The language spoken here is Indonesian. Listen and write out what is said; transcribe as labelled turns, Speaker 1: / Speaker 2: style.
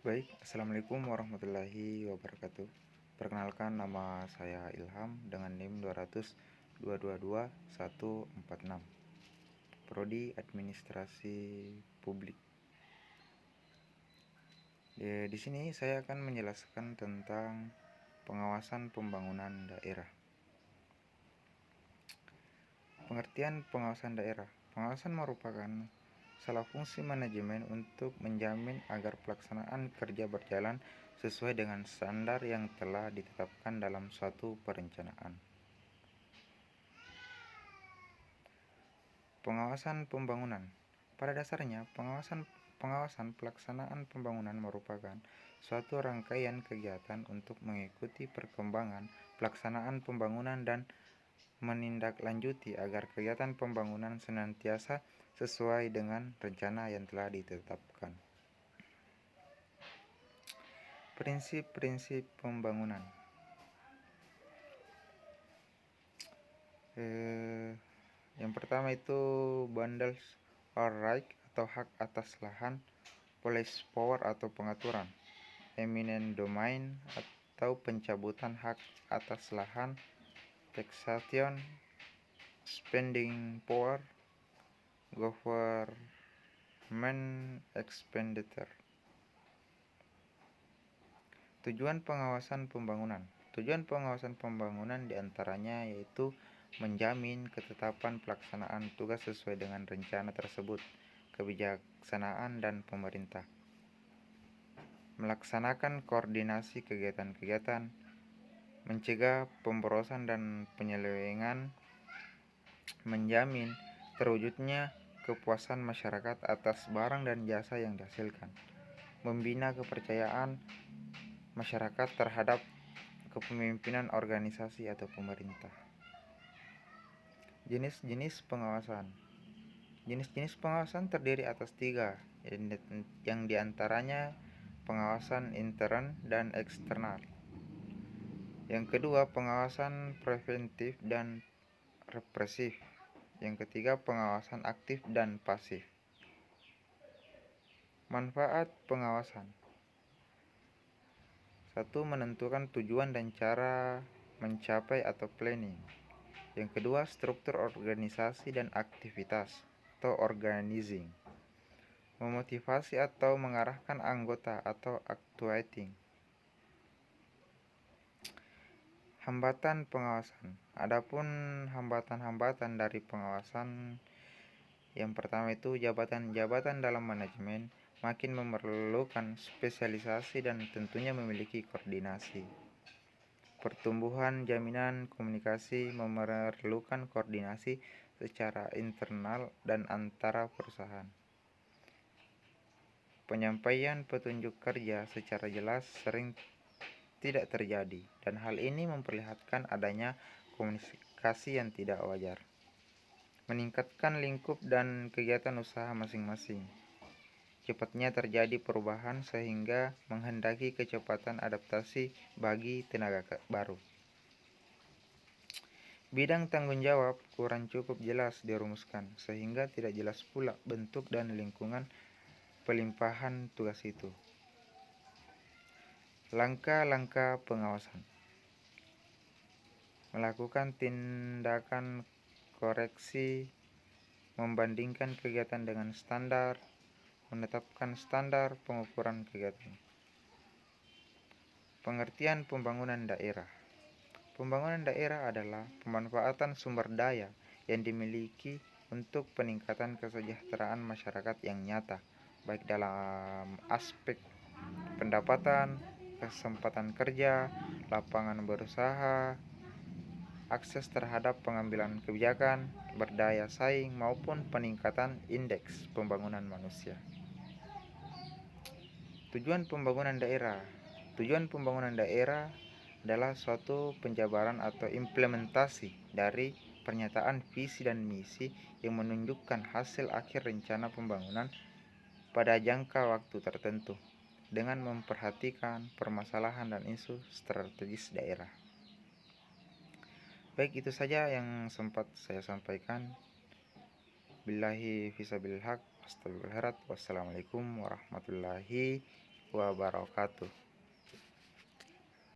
Speaker 1: Baik, Assalamualaikum warahmatullahi wabarakatuh. Perkenalkan, nama saya Ilham dengan NIM 200222146, Prodi Administrasi Publik. Di sini saya akan menjelaskan tentang pengawasan pembangunan daerah. Pengertian pengawasan daerah. Pengawasan merupakan salah fungsi manajemen untuk menjamin agar pelaksanaan kerja berjalan sesuai dengan standar yang telah ditetapkan dalam suatu perencanaan. Pengawasan pembangunan. Pada dasarnya, pengawasan pelaksanaan pembangunan merupakan suatu rangkaian kegiatan untuk mengikuti perkembangan pelaksanaan pembangunan dan menindaklanjuti agar kegiatan pembangunan senantiasa sesuai dengan rencana yang telah ditetapkan. Prinsip-prinsip pembangunan. Yang pertama itu bundles or right atau hak atas lahan, police power atau pengaturan, eminent domain atau pencabutan hak atas lahan, taxation, spending power, government expenditure. Tujuan pengawasan pembangunan. Tujuan pengawasan pembangunan diantaranya yaitu menjamin ketetapan pelaksanaan tugas sesuai dengan rencana tersebut, kebijaksanaan dan pemerintah, melaksanakan koordinasi kegiatan-kegiatan, mencegah pemborosan dan penyelewengan, menjamin terwujudnya kepuasan masyarakat atas barang dan jasa yang dihasilkan, membina kepercayaan masyarakat terhadap kepemimpinan organisasi atau pemerintah. Jenis-jenis pengawasan. Jenis-jenis pengawasan terdiri atas 3, yang diantaranya pengawasan intern dan eksternal. Yang kedua, pengawasan preventif dan represif. Yang ketiga, pengawasan aktif dan pasif. Manfaat pengawasan. 1. Menentukan tujuan dan cara mencapai atau planning. Yang kedua, struktur organisasi dan aktivitas atau organizing. Memotivasi atau mengarahkan anggota atau actuating. Hambatan pengawasan. Adapun hambatan-hambatan dari pengawasan, yang pertama itu jabatan-jabatan dalam manajemen makin memerlukan spesialisasi dan tentunya memiliki koordinasi. Pertumbuhan jaminan komunikasi memerlukan koordinasi secara internal dan antara perusahaan. Penyampaian petunjuk kerja secara jelas sering tidak terjadi, dan hal ini memperlihatkan adanya komunikasi yang tidak wajar. Meningkatkan lingkup dan kegiatan usaha masing-masing. Cepatnya terjadi perubahan sehingga menghendaki kecepatan adaptasi bagi tenaga baru. Bidang tanggung jawab kurang cukup jelas dirumuskan, sehingga tidak jelas pula bentuk dan lingkungan pelimpahan tugas itu. Langkah-langkah pengawasan. Melakukan tindakan koreksi, membandingkan kegiatan dengan standar, menetapkan standar pengukuran kegiatan. Pengertian pembangunan daerah. Pembangunan daerah adalah pemanfaatan sumber daya yang dimiliki untuk peningkatan kesejahteraan masyarakat yang nyata, baik dalam aspek pendapatan, kesempatan kerja, lapangan berusaha, akses terhadap pengambilan kebijakan, berdaya saing, maupun peningkatan indeks pembangunan manusia. Tujuan pembangunan daerah. Tujuan pembangunan daerah adalah suatu penjabaran atau implementasi dari pernyataan visi dan misi yang menunjukkan hasil akhir rencana pembangunan pada jangka waktu tertentu dengan memperhatikan permasalahan dan isu strategis daerah. Baik, itu saja yang sempat saya sampaikan. Billahi fisabilil haq, astagfirullahaladzim. Wassalamualaikum warahmatullahi wabarakatuh.